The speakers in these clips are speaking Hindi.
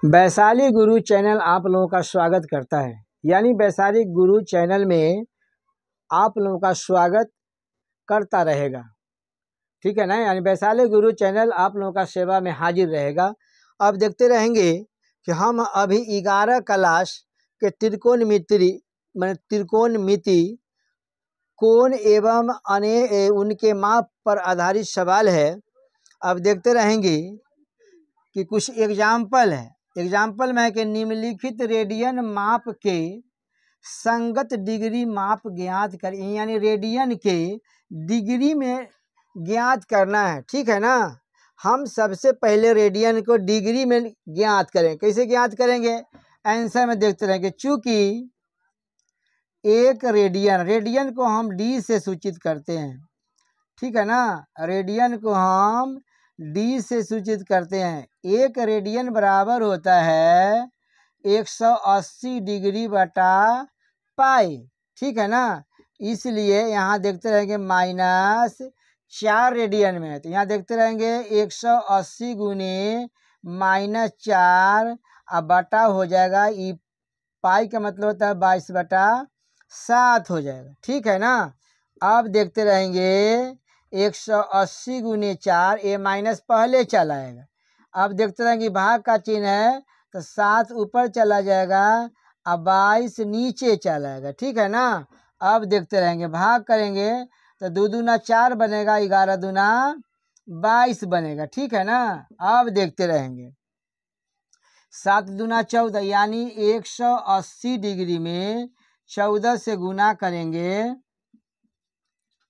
वैशाली गुरु चैनल आप लोगों का स्वागत करता है। यानी वैशाली गुरु चैनल में आप लोगों का स्वागत करता रहेगा, ठीक है ना। यानी वैशाली गुरु चैनल आप लोगों का सेवा में हाजिर रहेगा। अब देखते रहेंगे कि हम अभी 11 क्लास के त्रिकोणमिति कोण एवं उनके माप पर आधारित सवाल है। अब देखते रहेंगे कि कुछ एग्जाम्पल है। एग्जाम्पल में है कि निम्नलिखित रेडियन माप के संगत डिग्री माप ज्ञात कर, यानी रेडियन के डिग्री में ज्ञात करना है, ठीक है ना। हम सबसे पहले रेडियन को डिग्री में ज्ञात करें। कैसे ज्ञात करेंगे, आंसर में देखते रहेंगे। चूंकि एक रेडियन को हम डी से सूचित करते हैं, ठीक है ना। रेडियन को हम डी से सूचित करते हैं। एक रेडियन बराबर होता है 180 डिग्री बटा पाई, ठीक है ना। इसलिए यहाँ देखते रहेंगे -4 रेडियन में है, तो यहाँ देखते रहेंगे 180 गुने -4 अब बटा हो जाएगा, ई पाई का मतलब होता है 22/7 हो जाएगा, ठीक है ना। अब देखते रहेंगे 180 गुने 4, ए माइनस पहले चला आएगा। अब देखते रहेंगे भाग का चिन्ह है तो 7 ऊपर चला जाएगा अब 22 नीचे चला आएगा, ठीक है ना। अब देखते रहेंगे भाग करेंगे तो 2 दूना 4 बनेगा, 11 दूना 22 बनेगा, ठीक है ना। अब देखते रहेंगे 7 दूना 14, यानी 180 डिग्री में 14 से गुना करेंगे,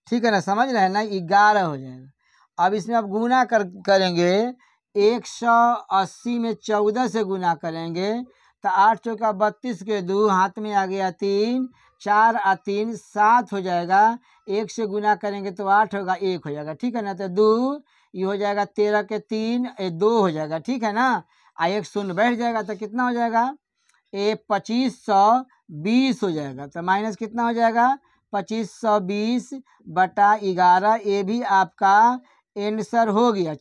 ठीक है ना। समझ रहे हैं ना, 11 हो जाएगा। अब इसमें अब गुना करेंगे 180 में 14 से गुना करेंगे तो 8 चौका 32 के 2 हाथ में आ गया 3, 4 और 3 7 हो जाएगा। 1 से गुना करेंगे तो 8 होगा, 1 हो जाएगा, ठीक है ना। तो 2 ये हो जाएगा 13 के 3 2 हो जाएगा, ठीक है ना। आ 1 शून्य बैठ जाएगा तो कितना हो जाएगा, 2520 हो जाएगा। तो माइनस कितना हो जाएगा, 2520 बटा 11। ये भी आपका आंसर हो गया।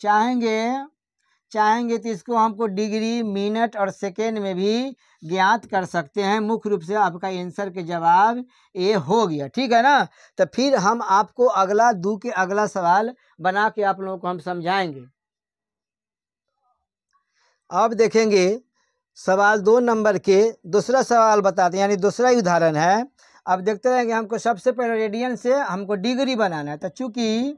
चाहेंगे तो इसको हमको डिग्री, मिनट और सेकेंड में भी ज्ञात कर सकते हैं। मुख्य रूप से आपका आंसर के जवाब ये हो गया, ठीक है ना। तो फिर हम आपको अगला के अगला सवाल बना के आप लोगों को हम समझाएंगे। अब देखेंगे सवाल 2 नंबर के दूसरा सवाल बताते हैं, यानी दूसरा ही उदाहरण है। अब देखते हैं कि हमको सबसे पहले रेडियन से हमको डिग्री बनाना है। तो चूंकि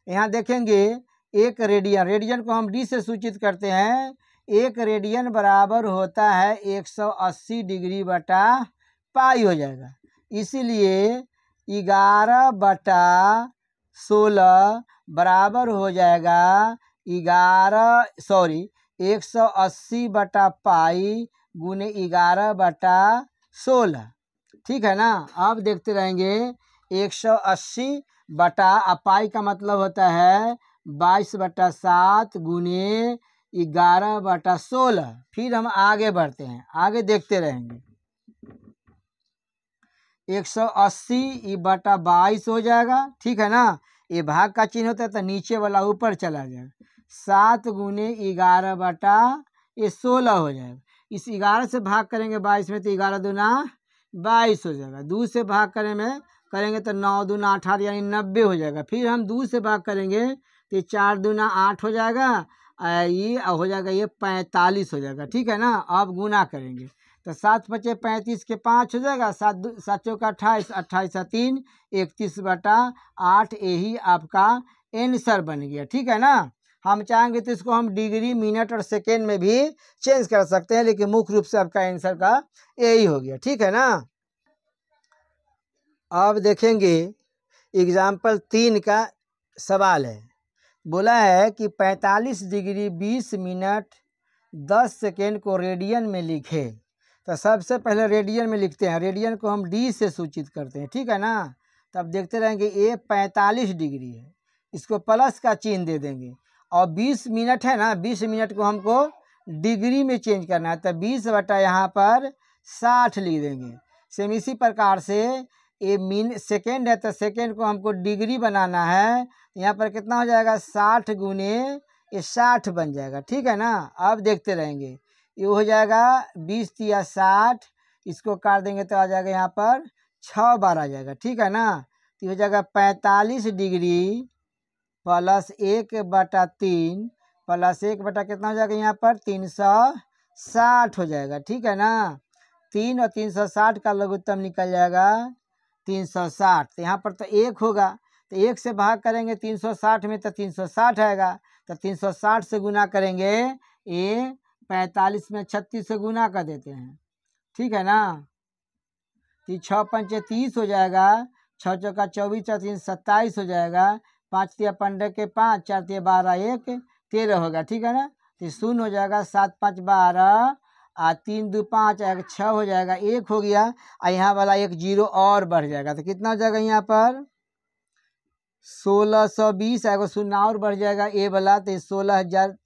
यहाँ देखेंगे एक रेडियन को हम डी से सूचित करते हैं। एक रेडियन बराबर होता है 180 डिग्री बटा पाई हो जाएगा। इसीलिए 11/16 बराबर हो जाएगा 180 बटा पाई गुने 11/16, ठीक है ना। अब देखते रहेंगे 180 बटा पाई का मतलब होता है 22/7 गुने 11/16। फिर हम आगे बढ़ते हैं, आगे देखते रहेंगे। 180 बटा 22 हो जाएगा, ठीक है ना। ये भाग का चिन्ह होता है तो नीचे वाला ऊपर चला जाएगा। 7 गुने 11/16 हो जाएगा। इस 11 से भाग करेंगे 22 में तो 11 दूना 22 हो जाएगा। 2 से भाग करेंगे तो 9 दूना 18 यानी 90 हो जाएगा। फिर हम 2 से भाग करेंगे तो 4 दूना 8 हो जाएगा, ये हो जाएगा, ये 45 हो जाएगा, ठीक है ना। अब गुना करेंगे तो 7 पचे 35 के 5 हो जाएगा, 7 चौका 28, 28 3 31/8। यही आपका आंसर बन गया, ठीक है ना। हम चाहेंगे तो इसको हम डिग्री, मिनट और सेकेंड में भी चेंज कर सकते हैं, लेकिन मुख्य रूप से आपका आंसर का यही हो गया, ठीक है ना। अब देखेंगे एग्जाम्पल 3 का सवाल है। बोला है कि 45 डिग्री 20 मिनट 10 सेकेंड को रेडियन में लिखे। तो सबसे पहले रेडियन में लिखते हैं। रेडियन को हम डी से सूचित करते हैं, ठीक है ना। तब देखते रहेंगे ये 45 डिग्री है, इसको प्लस का चिन्ह दे देंगे। और 20 मिनट है ना, 20 मिनट को हमको डिग्री में चेंज करना है तो 20 बटा यहाँ पर 60 लिख देंगे। सेम इसी प्रकार से ये सेकेंड है तो सेकेंड को हमको डिग्री बनाना है, यहाँ पर कितना हो जाएगा, 60 गुने ये 60 बन जाएगा, ठीक है ना। अब देखते रहेंगे ये हो जाएगा 20 तिया 60, इसको काट देंगे तो आ जाएगा यहाँ पर 6 बार आ जाएगा, ठीक है ना। तो ये हो जाएगा 45 डिग्री प्लस 1/3 प्लस 1 कितना हो जाएगा यहाँ पर 360 हो जाएगा, ठीक है ना। 3 और 360 का लघुत्तम निकल जाएगा 360। तो यहाँ पर तो 1 होगा, तो 1 से भाग करेंगे 360 में तो 360 आएगा, तो 360 से गुना करेंगे, ये 45 में 36 से गुना कर देते हैं, ठीक है ना। 6 पंचे 30 हो जाएगा, 6 चौका 24, 4 3 27 हो जाएगा, 5 तिया 15 के 5, 4 तिया 12, 1 13 होगा, ठीक है ना। तो 0 हो जाएगा, 7 5 12 और 3 2 5 6 हो जाएगा, 1 हो गया और यहाँ वाला 1 0 और बढ़ जाएगा, तो कितना हो जाएगा यहाँ पर 1620 एगो 0 और बढ़ जाएगा ए वाला, तो 16,000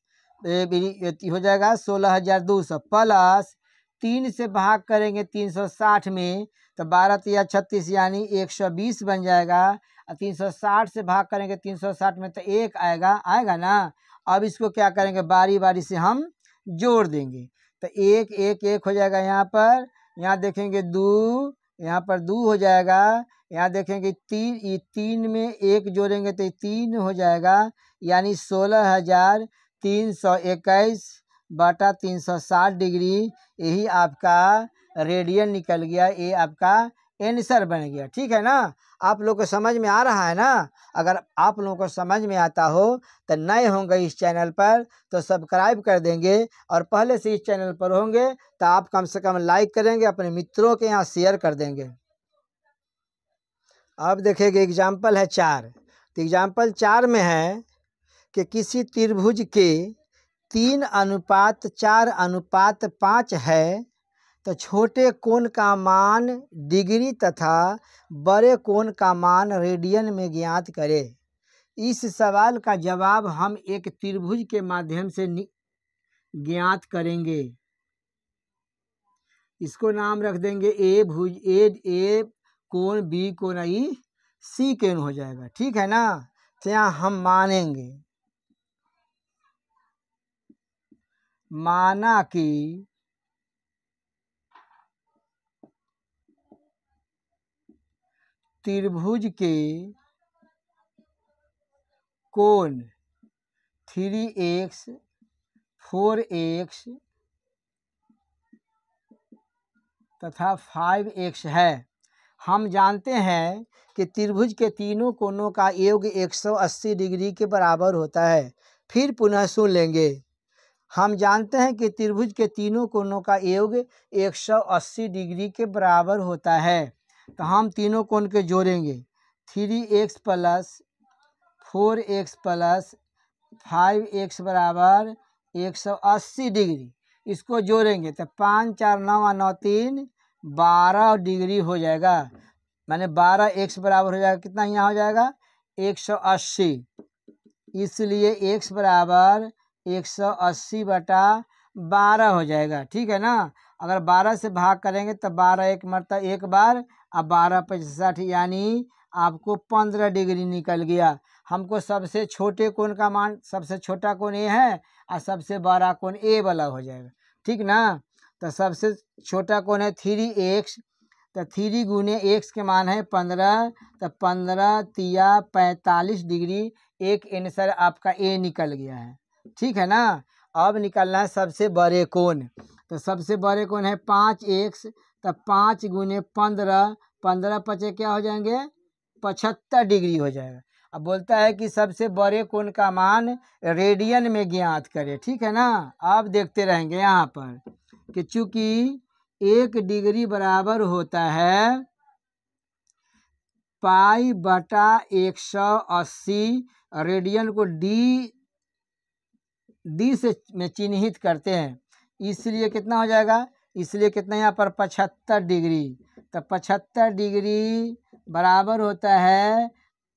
हो जाएगा 16,200 प्लस 3 से भाग करेंगे 360 में तो 12 तिया 36 यानी 120 बन जाएगा, और 360 से भाग करेंगे 360 में तो 1 आएगा ना। अब इसको क्या करेंगे, बारी बारी से हम जोड़ देंगे, तो 1 1 1 हो जाएगा यहाँ पर, यहाँ देखेंगे 2, यहाँ पर 2 हो जाएगा, यहाँ देखेंगे 3, ये 3 में 1 जोड़ेंगे तो 3 हो जाएगा, यानी 16,321/360 डिग्री, यही आपका रेडियन निकल गया, ये आपका आंसर बन गया, ठीक है ना। आप लोग को समझ में आ रहा है ना। अगर आप लोगों को समझ में आता हो तो नए होंगे इस चैनल पर तो सब्सक्राइब कर देंगे, और पहले से इस चैनल पर होंगे तो आप कम से कम लाइक करेंगे, अपने मित्रों के यहाँ शेयर कर देंगे। अब देखेंगे एग्जाम्पल है 4, तो एग्जाम्पल 4 में है कि किसी त्रिभुज के 3:4:5 है, तो छोटे कोण का मान डिग्री तथा बड़े कोण का मान रेडियन में ज्ञात करें। इस सवाल का जवाब हम एक त्रिभुज के माध्यम से ज्ञात करेंगे। इसको नाम रख देंगे ए भुज, ए कोण, बी कोण, ई सी कोण हो जाएगा, ठीक है ना। तो यहाँ हम माना कि त्रिभुज के कोण 3x 4x तथा 5x है। हम जानते हैं कि त्रिभुज के तीनों कोणों का योग 180 डिग्री के बराबर होता है। फिर पुनः सुन लेंगे। हम जानते हैं कि त्रिभुज के तीनों कोणों का योग 180 डिग्री के बराबर होता है, तो हम तीनों कोण के जोड़ेंगे। 3x plus 4x plus 5x बराबर 180 डिग्री, इसको जोड़ेंगे तो 5 4 9 9 3 12 डिग्री हो जाएगा, माने 12x बराबर हो जाएगा, कितना यहाँ हो जाएगा 180, इसलिए x बराबर 180/12 हो जाएगा, ठीक है ना। अगर 12 से भाग करेंगे तो 12 एक मरता 1 बार, अब 12 5 60 यानी आपको 15 डिग्री निकल गया। हमको सबसे छोटे कोण का मान, सबसे छोटा कोण ए है और सबसे बड़ा कोण ए वाला हो जाएगा, ठीक ना। तो सबसे छोटा कोण है 3x, तो 3 गुने x के मान है 15, तो 15 तिया 45 डिग्री, एक आंसर आपका ए निकल गया है, ठीक है ना। अब निकलना है सबसे बड़े कोण, तो सबसे बड़े कोण है 5x, तो 5 गुने 15, 15 पचे क्या हो जाएंगे 75 डिग्री हो जाएगा। अब बोलता है कि सबसे बड़े कोण का मान रेडियन में ज्ञात करें, ठीक है ना। अब देखते रहेंगे यहाँ पर कि चूंकि 1 डिग्री बराबर होता है π/180, रेडियन को डी से में चिन्हित करते हैं, इसलिए कितना हो जाएगा, इसलिए कितना यहाँ पर 75 डिग्री, तो 75 डिग्री बराबर होता है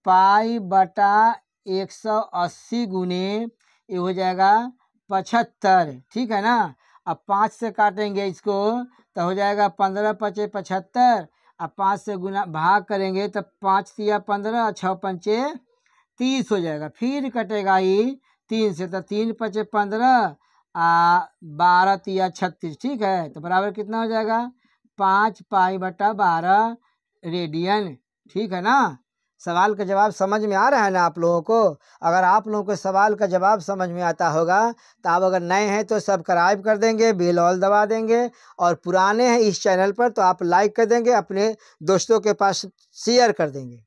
π/180 गुने ये हो जाएगा 75, ठीक है ना। अब 5 से काटेंगे इसको तो हो जाएगा 15 पचे 75, अब 5 से गुना भाग करेंगे तो 5 तिया 15, 6 पंचे 30 हो जाएगा। फिर कटेगा ये 3 से, तो 3 पचे 15 12 तिया 36, ठीक है। तो बराबर कितना हो जाएगा 5π/12 रेडियन, ठीक है ना। सवाल का जवाब समझ में आ रहा है ना आप लोगों को। अगर आप लोगों को सवाल का जवाब समझ में आता होगा तो आप अगर नए हैं तो सब्सक्राइब कर देंगे, बेल ऑल दबा देंगे, और पुराने हैं इस चैनल पर तो आप लाइक कर देंगे, अपने दोस्तों के पास शेयर कर देंगे।